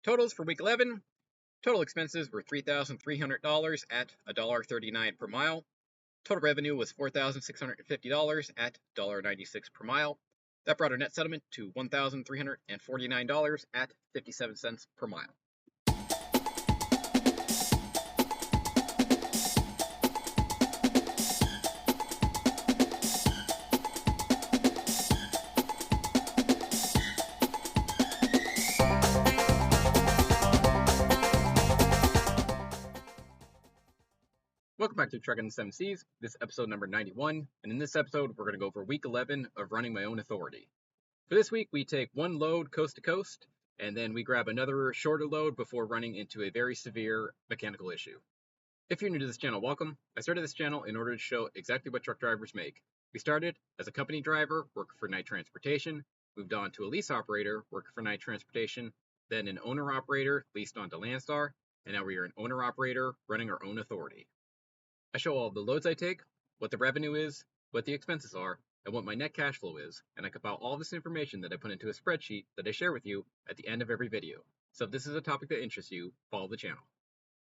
Totals for week 11. Total expenses were $3,300 at $1.39 per mile. Total revenue was $4,650 at $1.96 per mile. That brought our net settlement to $1,349 at 57 cents per mile. Welcome back to Trucking the 7 Seas. This is episode number 91, and in this episode, we're going to go over week 11 of running my own authority. For this week, we take one load coast to coast, and then we grab another shorter load before running into a very severe mechanical issue. If you're new to this channel, welcome. I started this channel in order to show exactly what truck drivers make. We started as a company driver, working for night transportation, moved on to a lease operator, working for night transportation, then an owner-operator, leased on to Landstar, and now we are an owner-operator running our own authority. I show all the loads I take, what the revenue is, what the expenses are, and what my net cash flow is, and I compile all this information that I put into a spreadsheet that I share with you at the end of every video. So if this is a topic that interests you, follow the channel.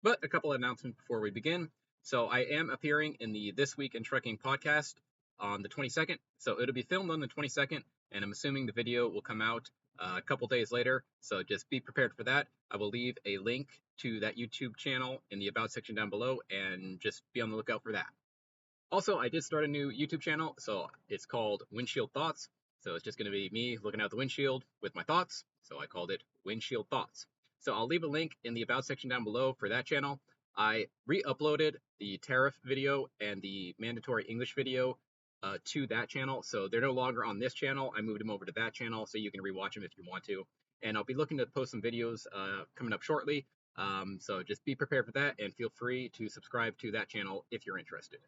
But a couple of announcements before we begin. So I am appearing in the This Week in Trucking podcast on the 22nd. So it'll be filmed on the 22nd, and I'm assuming the video will come out a couple days later. So just be prepared for that. I will leave a link to that YouTube channel in the About section down below, and just be on the lookout for that. Also, I did start a new YouTube channel, so it's called Windshield Thoughts. So it's just going to be me looking out the windshield with my thoughts, so I called it Windshield Thoughts. So I'll leave a link in the About section down below for that channel. I re-uploaded the tariff video and the mandatory English video to that channel, so they're no longer on this channel. I moved them over to that channel, so you can rewatch them if you want to. And I'll be looking to post some videos coming up shortly. So just be prepared for that, and feel free to subscribe to that channel if you're interested.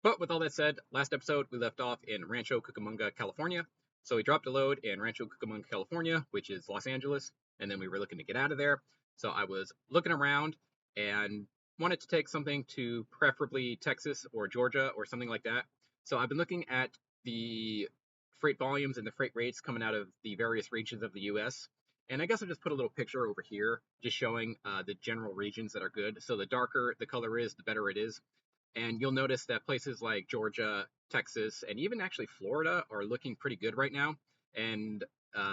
But with all that said, last episode we left off in Rancho Cucamonga, California. So we dropped a load in Rancho Cucamonga, California, which is Los Angeles, and then we were looking to get out of there. So I was looking around and wanted to take something to preferably Texas or Georgia or something like that. So I've been looking at the freight volumes and the freight rates coming out of the various regions of the U.S., and I guess I'll just put a little picture over here, just showing the general regions that are good. So the darker the color is, the better it is. And you'll notice that places like Georgia, Texas, and even actually Florida are looking pretty good right now. And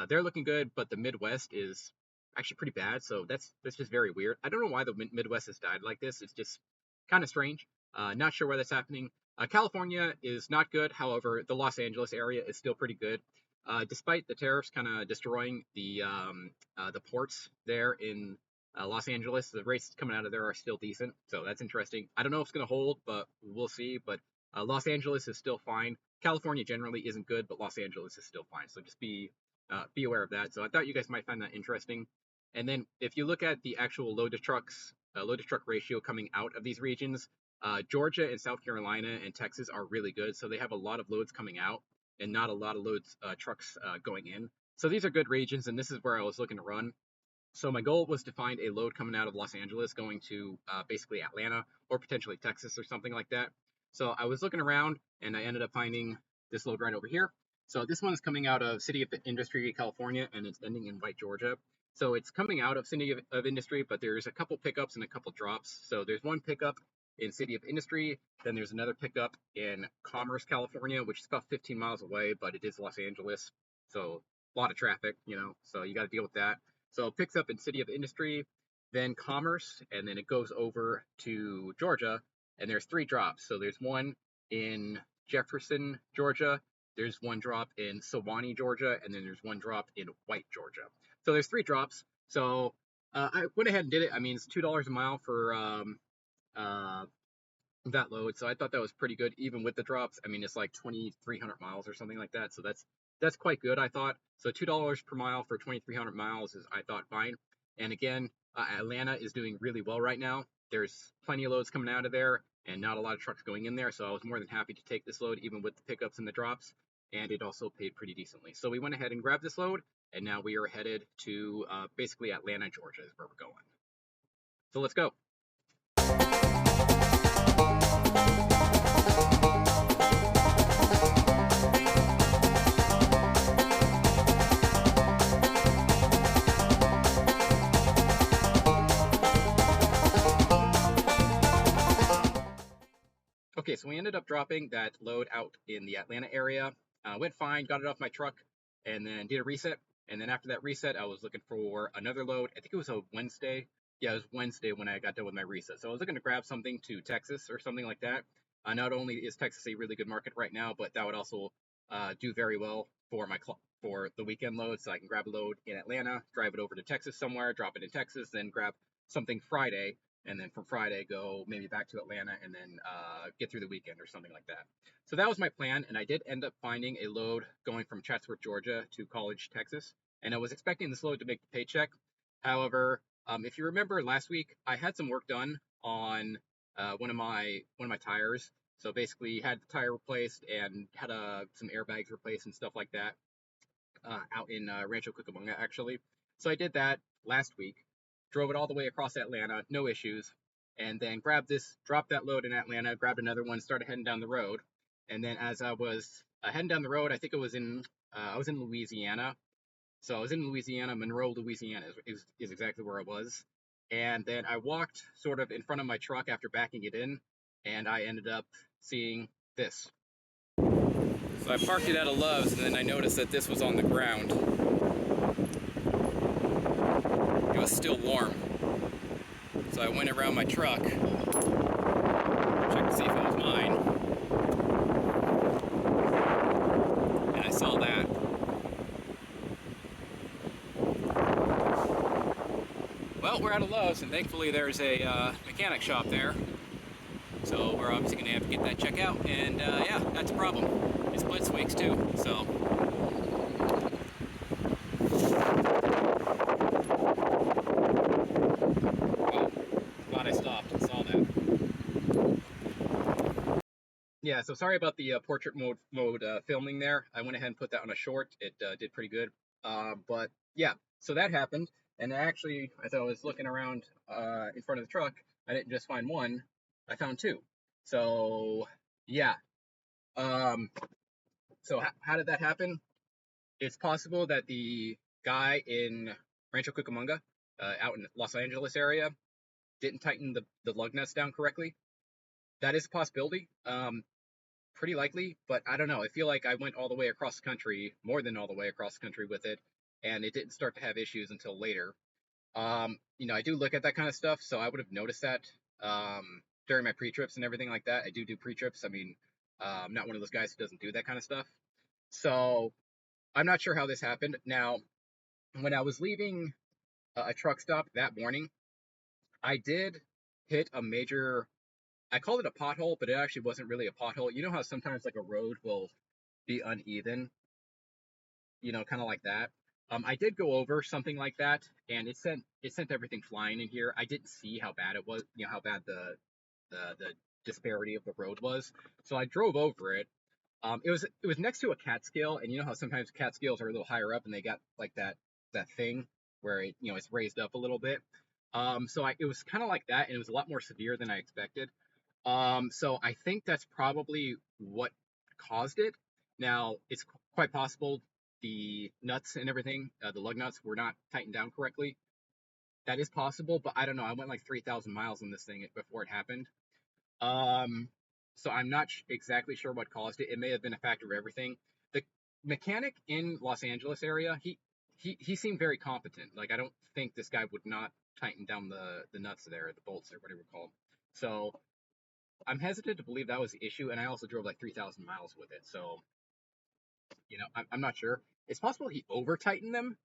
they're looking good, but the Midwest is actually pretty bad. So that's just very weird. I don't know why the Midwest has died like this. It's just kind of strange. Not sure why that's happening. California is not good. However, the Los Angeles area is still pretty good. Despite the tariffs kind of destroying the ports there in Los Angeles, the rates coming out of there are still decent, so that's interesting. I don't know if it's going to hold, but we'll see. But Los Angeles is still fine. California generally isn't good, but Los Angeles is still fine, so just be aware of that. So I thought you guys might find that interesting. And then if you look at the actual load to truck ratio coming out of these regions, Georgia and South Carolina and Texas are really good, so they have a lot of loads coming out and not a lot of trucks going in. So these are good regions, and this is where I was looking to run. So my goal was to find a load coming out of Los Angeles going to basically Atlanta or potentially Texas or something like that. So I was looking around, and I ended up finding this load right over here. So this one's coming out of City of Industry, California, and it's ending in White, Georgia. So it's coming out of City of Industry, but there's a couple pickups and a couple drops. So there's one pickup in City of Industry, then there's another pickup in Commerce, California, which is about 15 miles away, but it is Los Angeles, so a lot of traffic, so you got to deal with that. So it picks up in City of Industry, then Commerce, and then it goes over to Georgia, and there's 3 drops. So there's one in Jefferson, Georgia, there's one drop in Sewanee, Georgia, and then there's one drop in White, Georgia. So there's 3 drops. So I went ahead and did it. I mean, it's $2 a mile for that load, so I thought that was pretty good even with the drops. I mean, it's like 2,300 miles or something like that, so that's quite good, I thought. So $2 per mile for 2,300 miles is, I thought, fine. And again, Atlanta is doing really well right now. There's plenty of loads coming out of there and not a lot of trucks going in there, so I was more than happy to take this load even with the pickups and the drops, and it also paid pretty decently. So we went ahead and grabbed this load, and now we are headed to basically Atlanta, Georgia is where we're going. So let's go. Okay, so we ended up dropping that load out in the Atlanta area. Went fine, got it off my truck, and then did a reset. And then after that reset, I was looking for another load. I think it was a Wednesday. Yeah, it was Wednesday when I got done with my reset. So I was looking to grab something to Texas or something like that. Not only is Texas a really good market right now, but that would also do very well for for the weekend load. So I can grab a load in Atlanta, drive it over to Texas somewhere, drop it in Texas, then grab something Friday, and then from Friday go maybe back to Atlanta and then get through the weekend or something like that. So that was my plan, and I did end up finding a load going from Chatsworth, Georgia to College, Texas, and I was expecting this load to make the paycheck. However, if you remember last week, I had some work done on one of my tires. So basically, had the tire replaced and had some airbags replaced and stuff like that out in Rancho Cucamonga, actually. So I did that last week, drove it all the way across Atlanta, no issues, and then dropped that load in Atlanta, grabbed another one, started heading down the road. And then as I was heading down the road, I think I was in Louisiana. So I was in Louisiana, Monroe, Louisiana is exactly where I was. And then I walked sort of in front of my truck after backing it in, and I ended up seeing this. So I parked it at a Love's, and then I noticed that this was on the ground. It was still warm. So I went around my truck, checked to see if it was mine, and I saw that. Well, we're at a Love's, and thankfully there's a mechanic shop there. So we're obviously going to have to get that checked out, and yeah, that's a problem. It's Blitz weeks too, so. Oh, glad I stopped and saw that. Yeah, so sorry about the portrait mode filming there. I went ahead and put that on a short. It did pretty good. But yeah, so that happened. And actually, as I was looking around in front of the truck, I didn't just find one, I found two. So yeah. So how did that happen? It's possible that the guy in Rancho Cucamonga, out in Los Angeles area, didn't tighten the lug nuts down correctly. That is a possibility. Pretty likely, but I don't know. I feel like I went all the way across the country, more than all the way across the country with it, and it didn't start to have issues until later. I do look at that kind of stuff, so I would have noticed that during my pre-trips and everything like that. I do pre-trips. I mean, I'm not one of those guys who doesn't do that kind of stuff. So I'm not sure how this happened. Now, when I was leaving a truck stop that morning, I did hit a major, I called it a pothole, but it actually wasn't really a pothole. You know how sometimes like a road will be uneven, kind of like that. I did go over something like that, and it sent everything flying in here. I didn't see how bad it was, how bad the disparity of the road was. So I drove over it. It was next to a Catskill, and you know how sometimes Catskills are a little higher up, and they got like that thing where it's raised up a little bit. So it was kind of like that, and it was a lot more severe than I expected. So I think that's probably what caused it. Now, it's quite possible the nuts and everything, the lug nuts, were not tightened down correctly. That is possible, but I don't know. I went like 3,000 miles on this thing before it happened. Um, so I'm not exactly sure what caused it. It may have been a factor of everything. The mechanic in Los Angeles area, he seemed very competent. Like, I don't think this guy would not tighten down the nuts there, the bolts or whatever you call them. So I'm hesitant to believe that was the issue, and I also drove like 3,000 miles with it. So, I'm not sure. It's possible he over tightened them.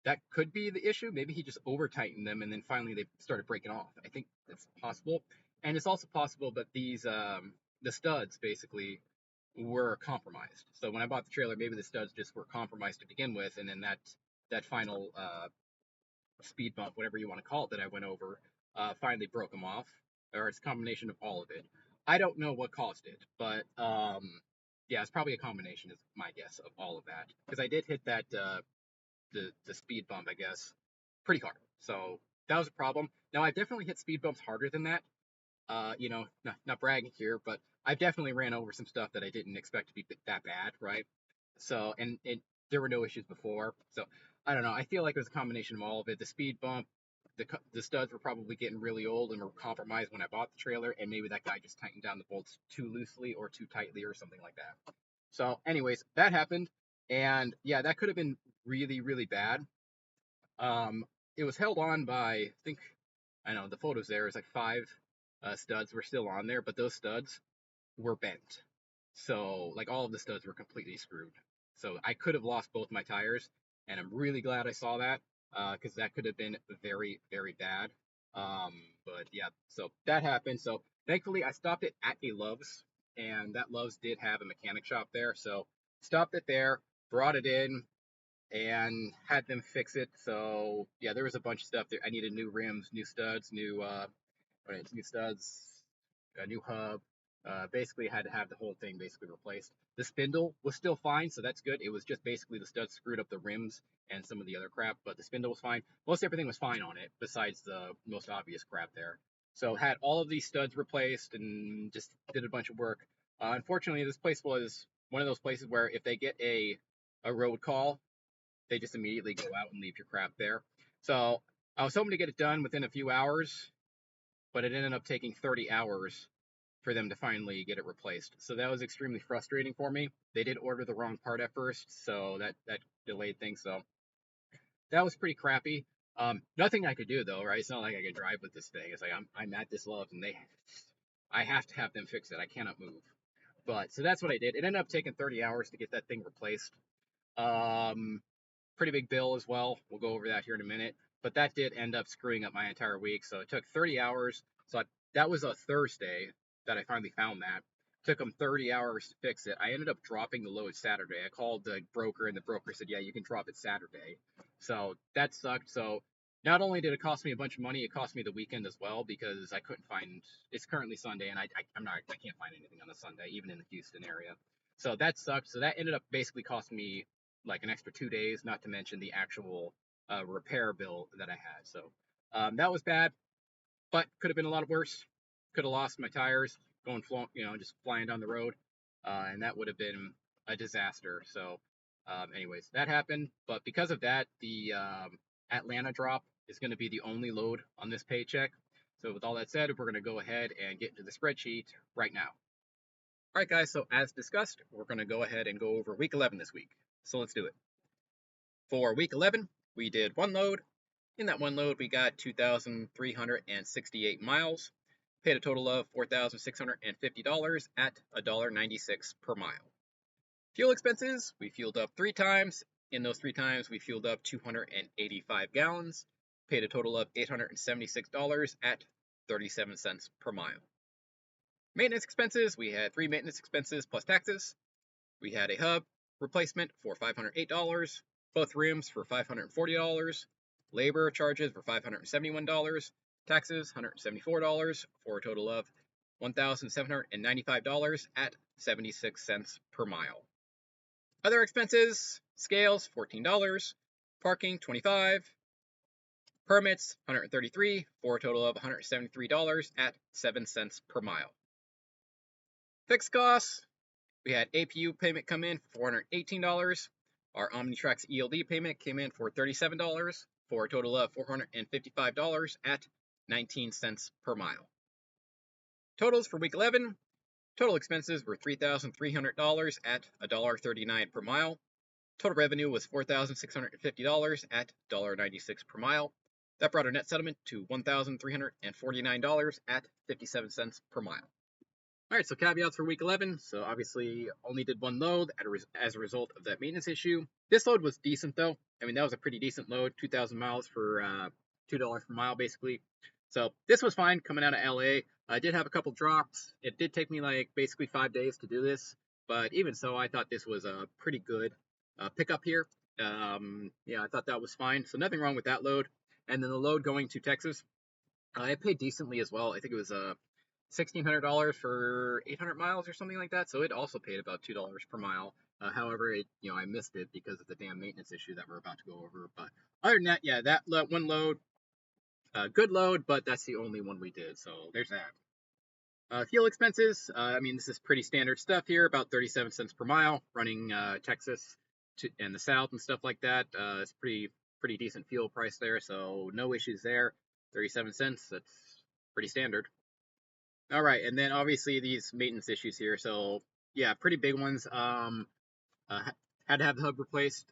That could be the issue. Maybe he just over tightened them, and then finally they started breaking off. I think that's possible. And it's also possible that the studs basically were compromised. So when I bought the trailer, maybe the studs just were compromised to begin with, and then that final speed bump, whatever you want to call it, that I went over, finally broke them off, or it's a combination of all of it. I don't know what caused it, but yeah, it's probably a combination, is my guess, of all of that. Because I did hit that the speed bump, I guess, pretty hard. So that was a problem. Now I've definitely hit speed bumps harder than that. Not bragging here, but I've definitely ran over some stuff that I didn't expect to be that bad, right? So, and there were no issues before. So I don't know. I feel like it was a combination of all of it. The speed bump, the studs were probably getting really old and were compromised when I bought the trailer, and maybe that guy just tightened down the bolts too loosely or too tightly or something like that. So, anyways, that happened, and yeah, that could have been really, really bad. It was held on by, I think, I know the photos there is like 5 studs were still on there, but those studs were bent. So, like, all of the studs were completely screwed. So I could have lost both my tires, and I'm really glad I saw that, because that could have been very, very bad. But yeah, so that happened. So thankfully, I stopped it at a Love's, and that Love's did have a mechanic shop there. So stopped it there, brought it in, and had them fix it. So yeah, there was a bunch of stuff there. I needed new rims, new studs, new studs, a new hub. Basically, had to have the whole thing basically replaced. The spindle was still fine, so that's good. It was just basically the studs screwed up the rims and some of the other crap, but the spindle was fine. Most everything was fine on it, besides the most obvious crap there. So had all of these studs replaced and just did a bunch of work. Unfortunately, this place was one of those places where if they get a road call, they just immediately go out and leave your crap there. So I was hoping to get it done within a few hours, but it ended up taking 30 hours for them to finally get it replaced. So that was extremely frustrating for me. They did order the wrong part at first, so that delayed things. So that was pretty crappy. Nothing I could do though, right? It's not like I could drive with this thing. It's like I'm at this Love's and I have to have them fix it. I cannot move. But so that's what I did. It ended up taking 30 hours to get that thing replaced. Um, Pretty big bill as well. We'll go over that here in a minute. But that did end up screwing up my entire week. So it took 30 hours. So that was a Thursday that I finally found that. Took them 30 hours to fix it. I ended up dropping the load Saturday. I called the broker, and the broker said, yeah, you can drop it Saturday. So that sucked. So not only did it cost me a bunch of money, it cost me the weekend as well, because I couldn't find. It's currently Sunday, and I can't find anything on a Sunday, even in the Houston area. So that sucked. So that ended up basically costing me like an extra 2 days, not to mention the actual repair bill that I had. So that was bad, but could have been a lot worse. Could have lost my tires going, just flying down the road, and that would have been a disaster. So, anyways, that happened. But because of that, the Atlanta drop is going to be the only load on this paycheck. So, with all that said, we're going to go ahead and get into the spreadsheet right now. All right, guys. So, as discussed, we're going to go ahead and go over week 11 this week. So, let's do it. For week 11, we did one load. In that one load, we got 2,368 miles, paid a total of $4,650 at $1.96 per mile. Fuel expenses, we fueled up 3 times. In those 3 times, we fueled up 285 gallons, paid a total of $876 at 37 cents per mile. Maintenance expenses, we had 3 maintenance expenses plus taxes. We had a hub replacement for $508, both rims for $540, labor charges for $571, taxes $174, for a total of $1,795 at 76 cents per mile. Other expenses, scales $14, parking $25, permits $133, for a total of $173 at 7 cents per mile. Fixed costs, we had APU payment come in for $418. Our OmniTrax ELD payment came in for $37, for a total of $455 at 19 cents per mile. Totals for week 11, total expenses were $3,300 at $1.39 per mile. Total revenue was $4,650 at $1.96 per mile. That brought our net settlement to $1,349 at 57 cents per mile. All right, so caveats for week 11. So obviously only did one load as a result of that maintenance issue. This load was decent though. I mean, that was a pretty decent load, 2,000 miles for $2 per mile basically. So this was fine coming out of LA. I did have a couple drops. It did take me like basically 5 days to do this, but even so, I thought this was a pretty good pickup here. Yeah, I thought that was fine. So nothing wrong with that load. And then the load going to Texas, I paid decently as well. I think it was $1,600 for 800 miles or something like that. So it also paid about $2 per mile. However, I missed it because of the damn maintenance issue that we're about to go over. But other than that, yeah, that one load, good load, but that's the only one we did. So there's that. Fuel expenses, I mean, this is pretty standard stuff here, about 37 cents per mile, running Texas and the South and stuff like that. It's pretty decent fuel price there, so no issues there. 37 cents. That's pretty standard. All right, and then obviously these maintenance issues here. So yeah, pretty big ones. Uh, had to have the hub replaced.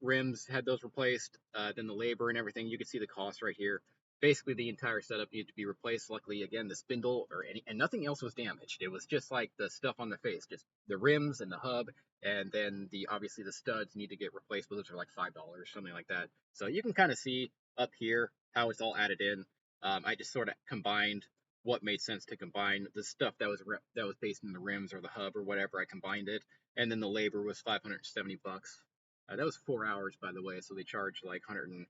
Rims had those replaced. Then the labor and everything. You can see the cost right here. Basically, the entire setup needed to be replaced. Luckily, again, the spindle and nothing else was damaged. It was just like the stuff on the face, just the rims and the hub, and then obviously the studs need to get replaced. But those are like $5, something like that. So you can kind of see up here how it's all added in. I just sort of combined what made sense to combine. The stuff that was based in the rims or the hub or whatever, I combined it, and then the labor was $570. That was 4 hours, by the way, so they charge like 100 and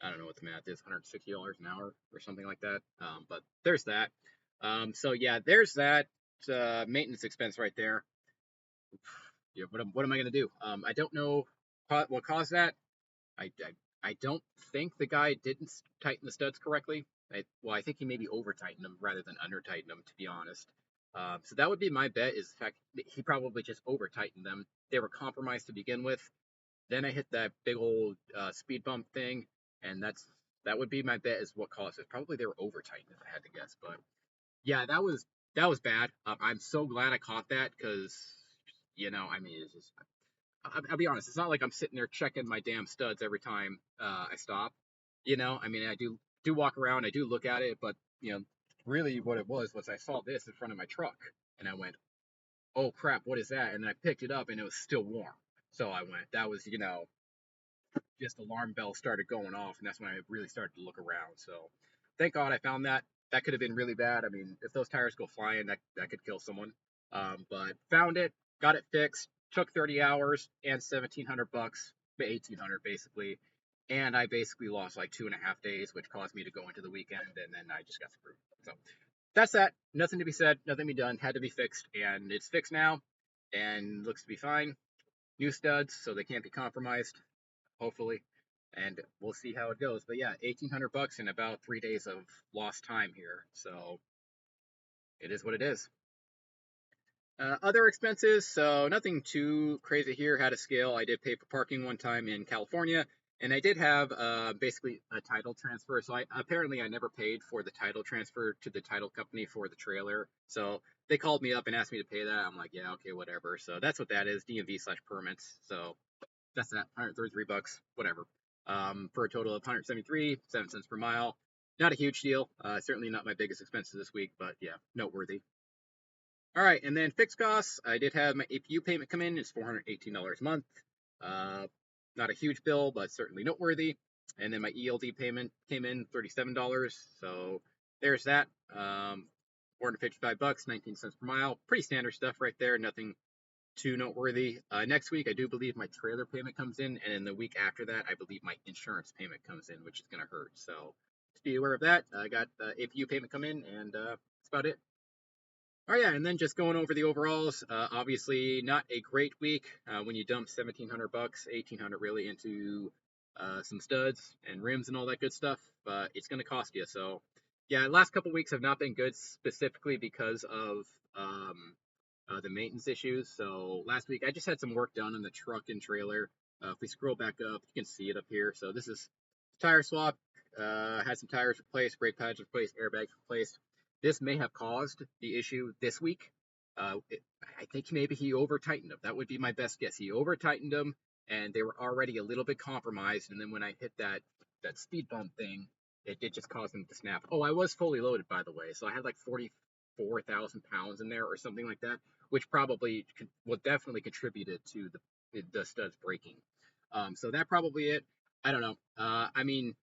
I don't know what the math is, $160 an hour or something like that. But there's that. So yeah, there's that maintenance expense right there. Yeah, what am I gonna do? I don't know what caused that. I, I don't think the guy didn't tighten the studs correctly. I think he maybe over tightened them rather than under tightened them, to be honest. So that would be my bet. Is the fact that he probably just over tightened them. They were compromised to begin with. Then I hit that big old speed bump thing, and that would be my bet is what caused it. Probably they were over tightened if I had to guess. But yeah, that was bad. I'm so glad I caught that because I mean, it's just I'll be honest, it's not like I'm sitting there checking my damn studs every time I stop. I mean, I do walk around, I do look at it, but really what it was I saw this in front of my truck, and I went, "Oh crap, what is that?" And then I picked it up, and it was still warm. So I went, that was just alarm bells started going off, and that's when I really started to look around. So thank God I found that. That could have been really bad. I mean, if those tires go flying, that could kill someone. But found it, got it fixed. Took 30 hours and $1,700, 1,800 basically, and I basically lost like 2.5 days, which caused me to go into the weekend, and then I just got screwed. So that's that. Nothing to be said, nothing to be done. Had to be fixed, and it's fixed now, and looks to be fine. New studs, so they can't be compromised hopefully, and we'll see how it goes. But yeah, $1,800 in about 3 days of lost time here, so it is what it is. Other expenses, so nothing too crazy here. Had a scale. I did pay for parking one time in California, and I did have basically a title transfer. So apparently I never paid for the title transfer to the title company for the trailer. So they called me up and asked me to pay that. I'm like, yeah, okay, whatever. So that's what that is, DMV/permits. So that's that, $133, whatever. For a total of 173, 7 cents per mile. Not a huge deal. Certainly not my biggest expenses this week, but yeah, noteworthy. All right, and then fixed costs. I did have my APU payment come in. It's $418 a month. Uh, Not a huge bill, but certainly noteworthy. And then my ELD payment came in, $37. So there's that. $455, 19 cents per mile. Pretty standard stuff right there. Nothing too noteworthy. Next week, I do believe my trailer payment comes in, and then the week after that, I believe my insurance payment comes in, which is going to hurt. So just be aware of that. I got the APU payment come in, and that's about it. Oh yeah, and then just going over the overalls. Obviously, not a great week when you dump $1,700, $1,800 really into some studs and rims and all that good stuff. But it's going to cost you. So yeah, last couple weeks have not been good specifically because of the maintenance issues. So last week I just had some work done on the truck and trailer. If we scroll back up, you can see it up here. So this is tire swap. Had some tires replaced, brake pads replaced, airbags replaced. This may have caused the issue this week. I think maybe he over tightened them. That would be my best guess. He over tightened them, and they were already a little bit compromised. And then when I hit that speed bump thing, it just caused them to snap. Oh, I was fully loaded, by the way, so I had like 44,000 pounds in there or something like that, which probably will definitely contributed to the studs breaking. So that probably it. I don't know. I mean,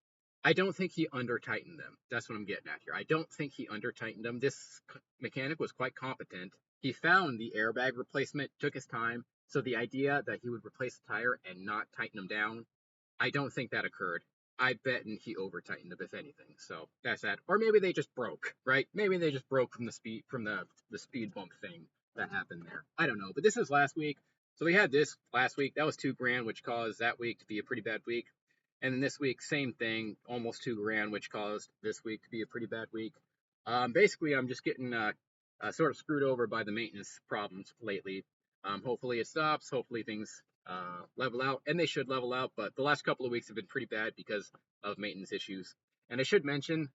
I don't think he under tightened them. That's what I'm getting at here. I don't think he under tightened them. This mechanic was quite competent. He found the airbag replacement, took his time. So the idea that he would replace the tire and not tighten them down, I don't think that occurred. I bet he over tightened them, if anything. So that's that. Or maybe they just broke, right? Maybe they just broke from the speed bump thing that happened there. I don't know. But this is last week. So we had this last week. That was $2,000, which caused that week to be a pretty bad week. And then this week, same thing, almost $2,000, which caused this week to be a pretty bad week. Basically, I'm just getting sort of screwed over by the maintenance problems lately. Hopefully it stops. Hopefully things level out, and they should level out. But the last couple of weeks have been pretty bad because of maintenance issues. And I should mention,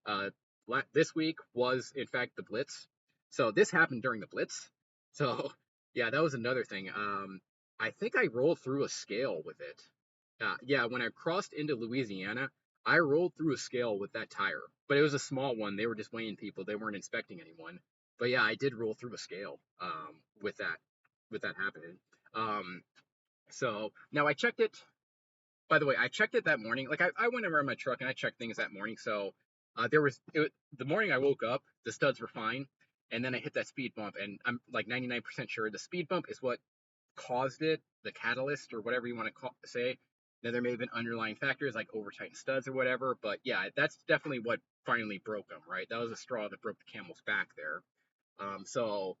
this week was in fact the Blitz. So this happened during the Blitz. So yeah, that was another thing. I think I rolled through a scale with it. Yeah, when I crossed into Louisiana, I rolled through a scale with that tire, but it was a small one. They were just weighing people. They weren't inspecting anyone. But yeah, I did roll through a scale with that happening. Um, so now I checked it. By the way, I checked it that morning. Like I went around my truck and I checked things that morning. So the morning I woke up, the studs were fine, and then I hit that speed bump, and I'm like 99% sure the speed bump is what caused it, the catalyst or whatever you want to say. Now there may have been underlying factors like over tightened studs or whatever, but yeah, that's definitely what finally broke them, right? That was a straw that broke the camel's back there. So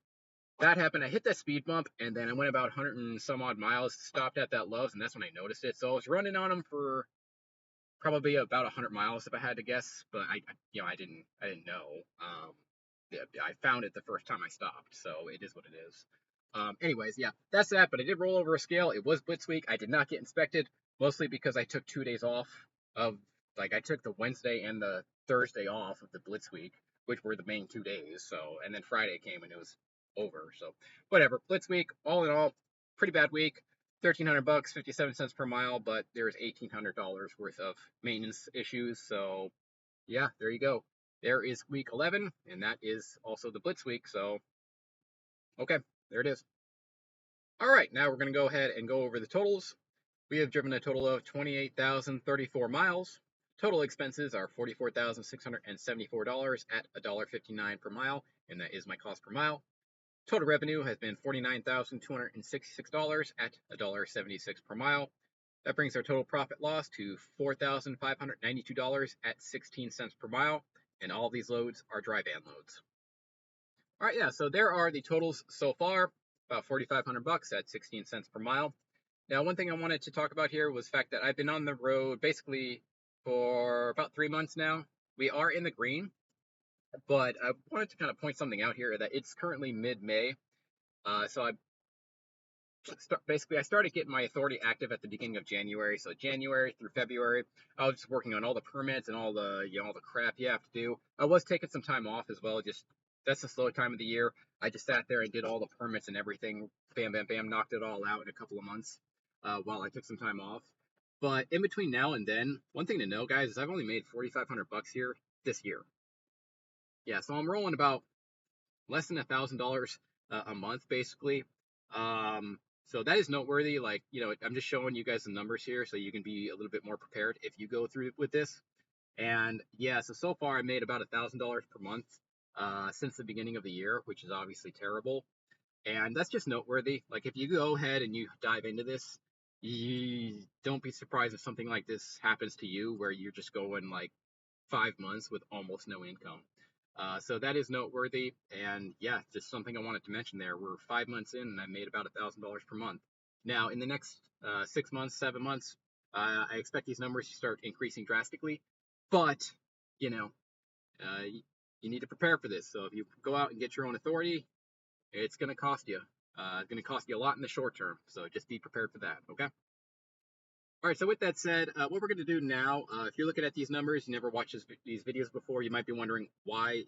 that happened. I hit that speed bump, and then I went about 100 and some odd miles, stopped at that Love's, and that's when I noticed it. So I was running on them for probably about 100 miles if I had to guess, but I didn't know. Yeah, I found it the first time I stopped, so it is what it is. Anyways, yeah, that's that. But I did roll over a scale. It was Blitz week. I did not get inspected, mostly because I took 2 days off of, like, I took the Wednesday and the Thursday off of the Blitz week, which were the main 2 days. So, and then Friday came and it was over. So, whatever. Blitz week, all in all, pretty bad week. $1,300, 57 cents per mile, but there's $1,800 worth of maintenance issues. So, yeah, there you go. There is week 11, and that is also the Blitz week. So, okay, there it is. All right, now we're going to go ahead and go over the totals. We have driven a total of 28,034 miles. Total expenses are $44,674 at $1.59 per mile, and that is my cost per mile. Total revenue has been $49,266 at $1.76 per mile. That brings our total profit loss to $4,592 at 16 cents per mile, and all of these loads are dry van loads. All right, yeah, so there are the totals so far, about $4,500 at 16 cents per mile. Now, one thing I wanted to talk about here was the fact that I've been on the road basically for about 3 months now. We are in the green, but I wanted to kind of point something out here that it's currently mid-May. So I started getting my authority active at the beginning of January. So January through February, I was just working on all the permits and all the crap you have to do. I was taking some time off as well. Just that's the slow time of the year. I just sat there and did all the permits and everything. Bam, bam, bam, knocked it all out in a couple of months while I took some time off. But in between now and then, one thing to know, guys, is I've only made $4,500 here this year. Yeah, so I'm rolling about less than $1,000 a month, basically. So that is noteworthy. Like, I'm just showing you guys the numbers here so you can be a little bit more prepared if you go through with this. And yeah, so far I made about $1,000 per month since the beginning of the year, which is obviously terrible. And that's just noteworthy. Like, if you go ahead and you dive into this, you don't be surprised if something like this happens to you, where you're just going like 5 months with almost no income. So that is noteworthy, and yeah, just something I wanted to mention there. We're 5 months in, and I made about $1,000 per month. Now, in the next 6 months, 7 months, I expect these numbers to start increasing drastically, but you know, you need to prepare for this. So if you go out and get your own authority, it's going to cost you. It's going to cost you a lot in the short term. So just be prepared for that. Okay. All right, so with that said, what we're going to do now, if you're looking at these numbers, you never watched these videos before, you might be wondering why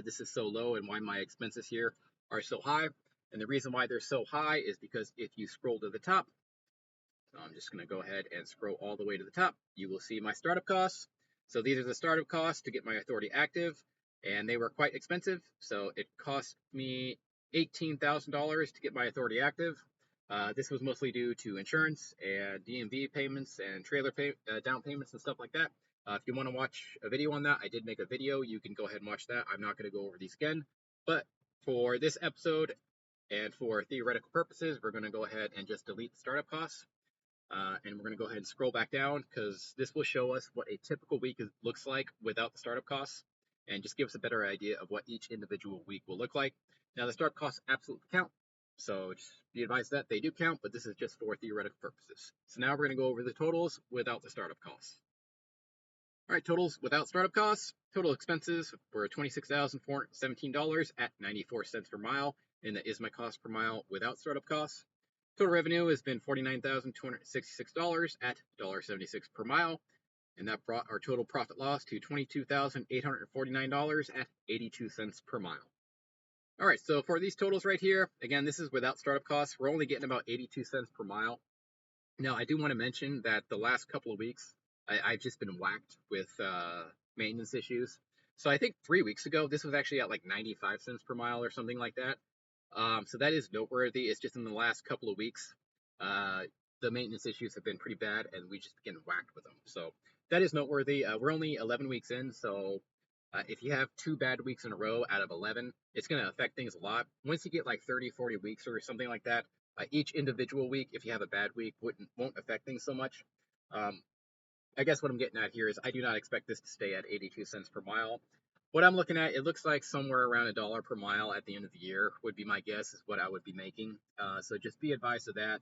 this is so low and why my expenses here are so high. And the reason why they're so high is because if you scroll to the top, so I'm just going to go ahead and scroll all the way to the top, you will see my startup costs. So these are the startup costs to get my authority active, and they were quite expensive. So it cost me $18,000 to get my authority active. This was mostly due to insurance and DMV payments and trailer down payments and stuff like that. If you want to watch a video on that, I did make a video. You can go ahead and watch that. I'm not going to go over these again. But for this episode and for theoretical purposes, we're going to go ahead and just delete the startup costs. And we're going to go ahead and scroll back down because this will show us what a typical week looks like without the startup costs and just give us a better idea of what each individual week will look like. Now, the startup costs absolutely count. So just be advised that they do count, but this is just for theoretical purposes. So now we're going to go over the totals without the startup costs. All right, totals without startup costs. Total expenses were $26,417 at 94 cents per mile, and that is my cost per mile without startup costs. Total revenue has been $49,266 at $1.76 per mile, and that brought our total profit loss to $22,849 at 82 cents per mile. All right, so for these totals right here, again, this is without startup costs. We're only getting about 82 cents per mile. Now, I do want to mention that the last couple of weeks, I've just been whacked with maintenance issues. So I think 3 weeks ago, this was actually at like 95 cents per mile or something like that. So that is noteworthy. It's just in the last couple of weeks, uh, the maintenance issues have been pretty bad, and we just been whacked with them. So that is noteworthy. We're only 11 weeks in, so if you have 2 bad weeks in a row out of 11, it's going to affect things a lot. Once you get like 30, 40 weeks or something like that, each individual week, if you have a bad week, won't affect things so much. Um, I guess what I'm getting at here is I do not expect this to stay at 82 cents per mile. What I'm looking at, it looks like somewhere around $1 per mile at the end of the year would be my guess is what I would be making. So just be advised of that.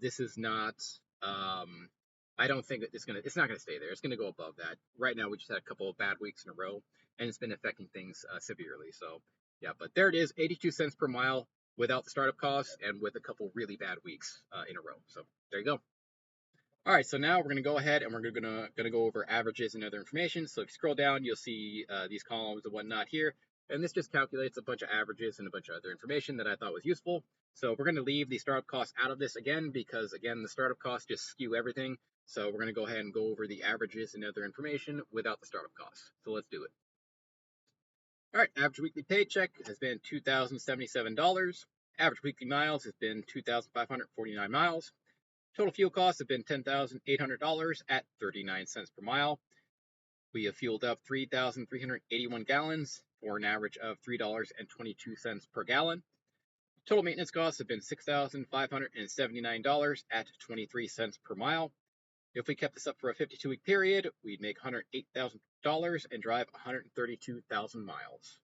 This is not. I don't think that it's not gonna stay there. It's gonna go above that. Right now, we just had a couple of bad weeks in a row, and it's been affecting things severely. So yeah, but there it is, 82 cents per mile without the startup costs and with a couple really bad weeks in a row. So there you go. All right, so now we're going to go ahead and we're gonna go over averages and other information. So if you scroll down, you'll see these columns and whatnot here, and this just calculates a bunch of averages and a bunch of other information that I thought was useful. So we're going to leave the startup costs out of this again because again the startup costs just skew everything. So we're going to go ahead and go over the averages and other information without the startup costs. So let's do it. All right, average weekly paycheck has been $2,077. Average weekly miles has been 2,549 miles. Total fuel costs have been $10,800 at 39 cents per mile. We have fueled up 3,381 gallons for an average of $3.22 per gallon. Total maintenance costs have been $6,579 at 23 cents per mile. If we kept this up for a 52-week period, we'd make $108,000 and drive 132,000 miles.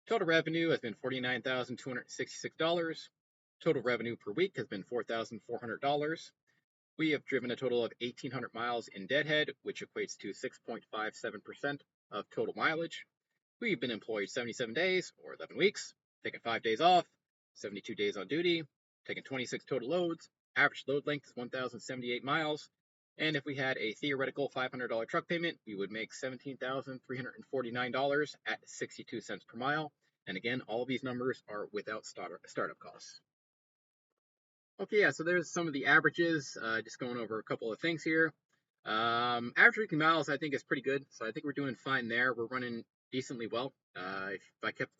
Total revenue has been $49,266. Total revenue per week has been $4,400. We have driven a total of 1,800 miles in deadhead, which equates to 6.57% of total mileage. We've been employed 77 days, or 11 weeks, taken 5 days off, 72 days on duty, taken 26 total loads. Average load length is 1,078 miles. And if we had a theoretical $500 truck payment, we would make $17,349 at 62 cents per mile. And again, all of these numbers are without startup costs. Okay, yeah, so there's some of the averages, just going over a couple of things here. Average weekly miles, I think, is pretty good, so I think we're doing fine there. We're running decently well. If I kept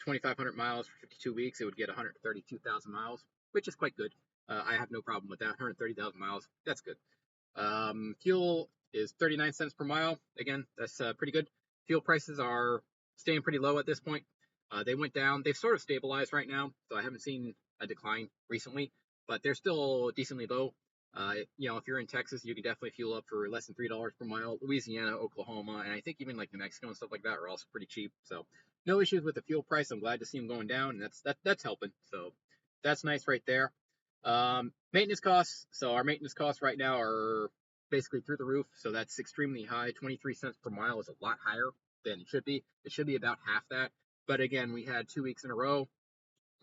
2,500 miles for 52 weeks, it would get 132,000 miles, which is quite good. I have no problem with that. 130,000 miles, that's good. Fuel is 39 cents per mile. Again, that's pretty good. Fuel prices are staying pretty low at this point. They went down. They've sort of stabilized right now, so I haven't seen a decline recently, but they're still decently low. If you're in Texas, you can definitely fuel up for less than $3 per mile. Louisiana, Oklahoma, and I think even like New Mexico and stuff like that are also pretty cheap. So no issues with the fuel price. I'm glad to see them going down, and that's helping. So that's nice right there. Maintenance costs. So our maintenance costs right now are basically through the roof. So that's extremely high. 23 cents per mile is a lot higher than it should be. It should be about half that. But again, we had 2 weeks in a row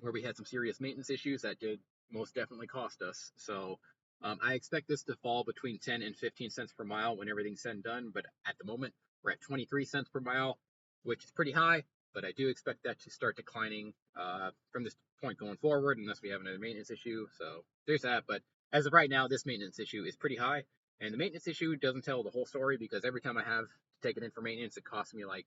where we had some serious maintenance issues that did most definitely cost us. So I expect this to fall between 10 and 15 cents per mile when everything's said and done. But at the moment, we're at 23 cents per mile, which is pretty high. But I do expect that to start declining from this point going forward, unless we have another maintenance issue. So there's that. But as of right now, this maintenance issue is pretty high. And the maintenance issue doesn't tell the whole story because every time I have to take it in for maintenance, it costs me like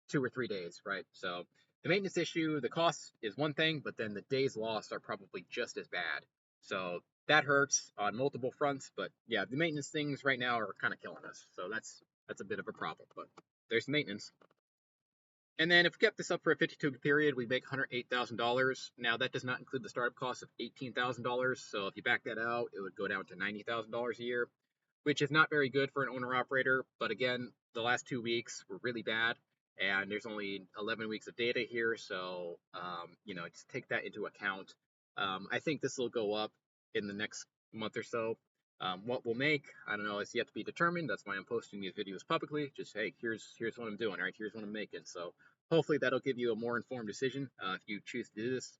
2 or 3 days, right? So the maintenance issue, the cost is one thing, but then the days lost are probably just as bad. So that hurts on multiple fronts. But yeah, the maintenance things right now are kind of killing us. So that's a bit of a problem. But there's maintenance. And then if we kept this up for a 52-week period, we make $108,000. Now that does not include the startup cost of $18,000. So if you back that out, it would go down to $90,000 a year, which is not very good for an owner-operator. But again, the last 2 weeks were really bad, and there's only 11 weeks of data here, so just take that into account. I think this will go up in the next month or so. What we'll make, I don't know, it's yet to be determined. That's why I'm posting these videos publicly. Just, hey, here's what I'm doing, right? Here's what I'm making. So hopefully that'll give you a more informed decision if you choose to do this.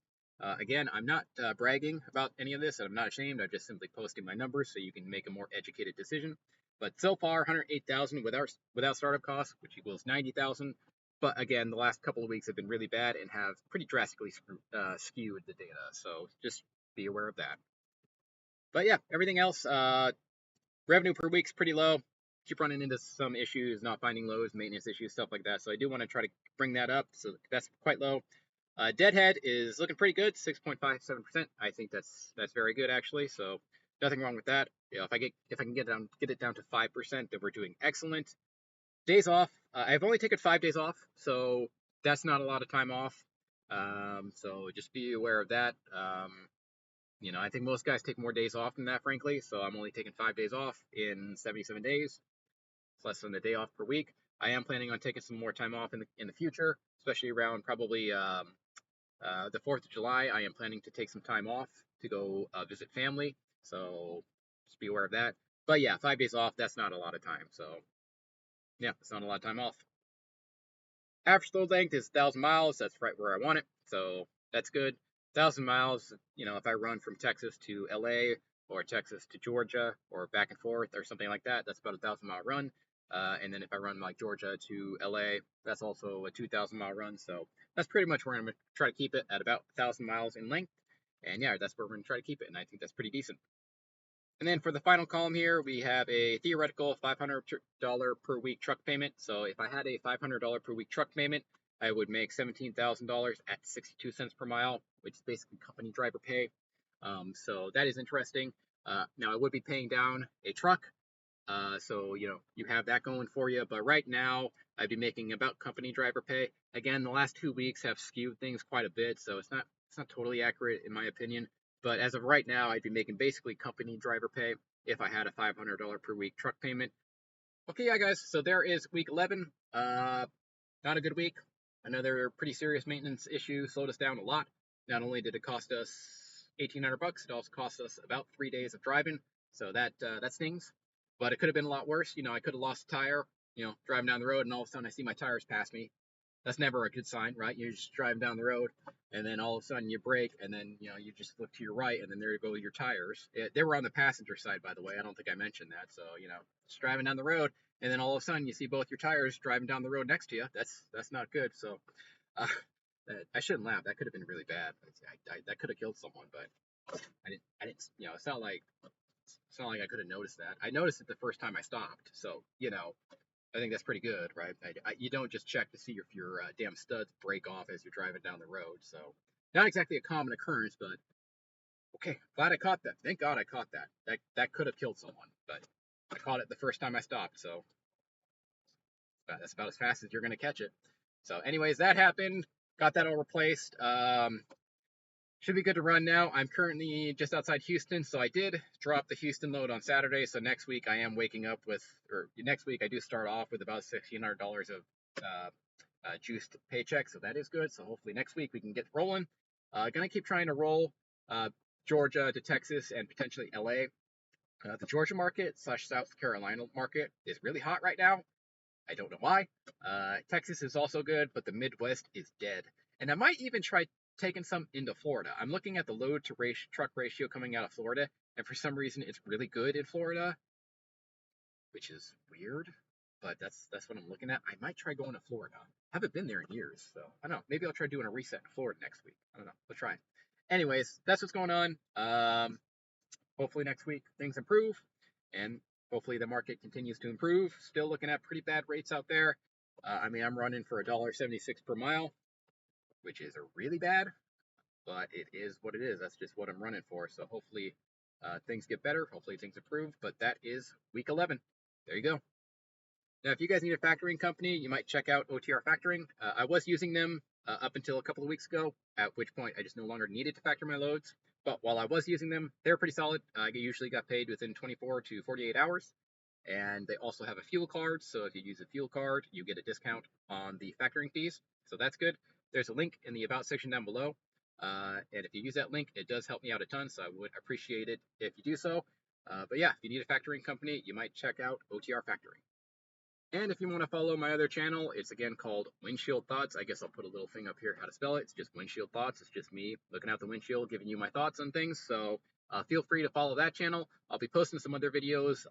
Again, I'm not bragging about any of this, and I'm not ashamed. I'm just simply posting my numbers so you can make a more educated decision. But so far, 108,000 without startup costs, which equals 90,000. But again, the last couple of weeks have been really bad and have pretty drastically skewed the data. So just be aware of that. But yeah, everything else, revenue per week's pretty low. Keep running into some issues, not finding loads, maintenance issues, stuff like that. So I do want to try to bring that up. So that's quite low. Deadhead is looking pretty good, 6.57%. I think that's very good actually. So nothing wrong with that. You know, if I can get it down to 5%, then we're doing excellent. Days off. I've only taken 5 days off, so that's not a lot of time off. So just be aware of that. You know, I think most guys take more days off than that, frankly. So I'm only taking 5 days off in 77 days. It's less than a day off per week. I am planning on taking some more time off in the future, especially around probably the 4th of July. I am planning to take some time off to go visit family. So just be aware of that. But yeah, 5 days off, that's not a lot of time. So yeah, it's not a lot of time off. Average load length is 1,000 miles. That's right where I want it. So that's good. 1,000 miles, you know, if I run from Texas to LA or Texas to Georgia or back and forth or something like that, that's about a 1,000-mile run. And then if I run like Georgia to LA, that's also a 2,000-mile run. So that's pretty much where I'm going to try to keep it, at about 1,000 miles in length. And yeah, that's where we're going to try to keep it. And I think that's pretty decent. And then for the final column here, we have a theoretical $500 per week truck payment. So if I had a $500 per week truck payment, I would make $17,000 at 62 cents per mile, which is basically company driver pay. So that is interesting. Now I would be paying down a truck. So, you know, you have that going for you. But right now, I'd be making about company driver pay. Again, the last 2 weeks have skewed things quite a bit, so it's not totally accurate in my opinion. But as of right now, I'd be making basically company driver pay if I had a $500 per week truck payment. Okay, yeah, guys. So there is week 11. Not a good week. Another pretty serious maintenance issue slowed us down a lot. Not only did it cost us $1,800, it also cost us about 3 days of driving. So that stings. But it could have been a lot worse. You know, I could have lost a tire. You know, driving down the road, and all of a sudden I see my tires pass me. That's never a good sign, right? You're just driving down the road, and then all of a sudden you brake, and then, you know, you just look to your right, and then there go your tires. They were on the passenger side, by the way. I don't think I mentioned that. So, you know, just driving down the road, and then all of a sudden you see both your tires driving down the road next to you. That's not good. So I shouldn't laugh. That could have been really bad. That could have killed someone, but I didn't. You know, it's not like I could have noticed that. I noticed it the first time I stopped. So, you know, I think that's pretty good, right? You don't just check to see if your damn studs break off as you're driving down the road. So not exactly a common occurrence, but okay, glad I caught that. Thank God I caught that. That could have killed someone, but I caught it the first time I stopped. So that's about as fast as you're going to catch it. So anyways, that happened. Got that all replaced. Should be good to run now. I'm currently just outside Houston, so I did drop the Houston load on Saturday. So next week I am waking up with, or next week I do start off with about $1,600 of juiced paycheck, so that is good. So hopefully next week we can get rolling. Gonna keep trying to roll Georgia to Texas and potentially LA. The Georgia market / South Carolina market is really hot right now. I don't know why. Texas is also good, but the Midwest is dead. And I might even try taking some into Florida. I'm looking at the load to truck ratio coming out of Florida, and for some reason it's really good in Florida, which is weird, but that's what I'm looking at. I might try going to Florida. I haven't been there in years, so I don't know. Maybe I'll try doing a reset in Florida next week. I don't know. We'll try. Anyways, that's what's going on. Hopefully next week things improve, and hopefully the market continues to improve. Still looking at pretty bad rates out there. I mean, I'm running for $1.76 per mile, which is really bad, but it is what it is. That's just what I'm running for. So hopefully things get better. Hopefully things improve. But that is week 11. There you go. Now, if you guys need a factoring company, you might check out OTR Factoring. I was using them up until a couple of weeks ago, at which point I just no longer needed to factor my loads. But while I was using them, they're pretty solid. I usually got paid within 24 to 48 hours. And they also have a fuel card. So if you use a fuel card, you get a discount on the factoring fees. So that's good. There's a link in the About section down below. And if you use that link, it does help me out a ton. So I would appreciate it if you do so. But yeah, if you need a factoring company, you might check out OTR Factoring. And if you want to follow my other channel, it's again called Windshield Thoughts. I guess I'll put a little thing up here how to spell it. It's just Windshield Thoughts. It's just me looking out the windshield, giving you my thoughts on things. So feel free to follow that channel. I'll be posting some other videos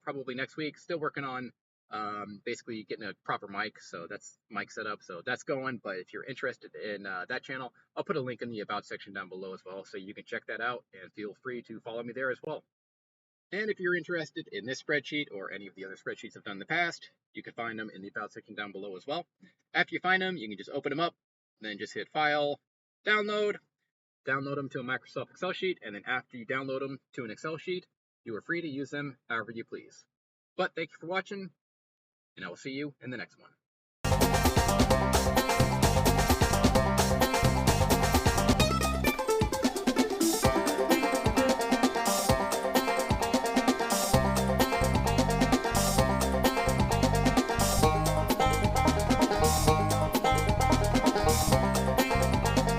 probably next week. Still working on basically getting a proper mic, so that's mic setup, so that's going. But if you're interested in that channel, I'll put a link in the about section down below as well, so you can check that out and feel free to follow me there as well. And if you're interested in this spreadsheet or any of the other spreadsheets I've done in the past, you can find them in the about section down below as well. After you find them, you can just open them up, then just hit File, Download them to a Microsoft Excel sheet, and then after you download them to an Excel sheet, you are free to use them however you please. But thank you for watching, and I will see you in the next one.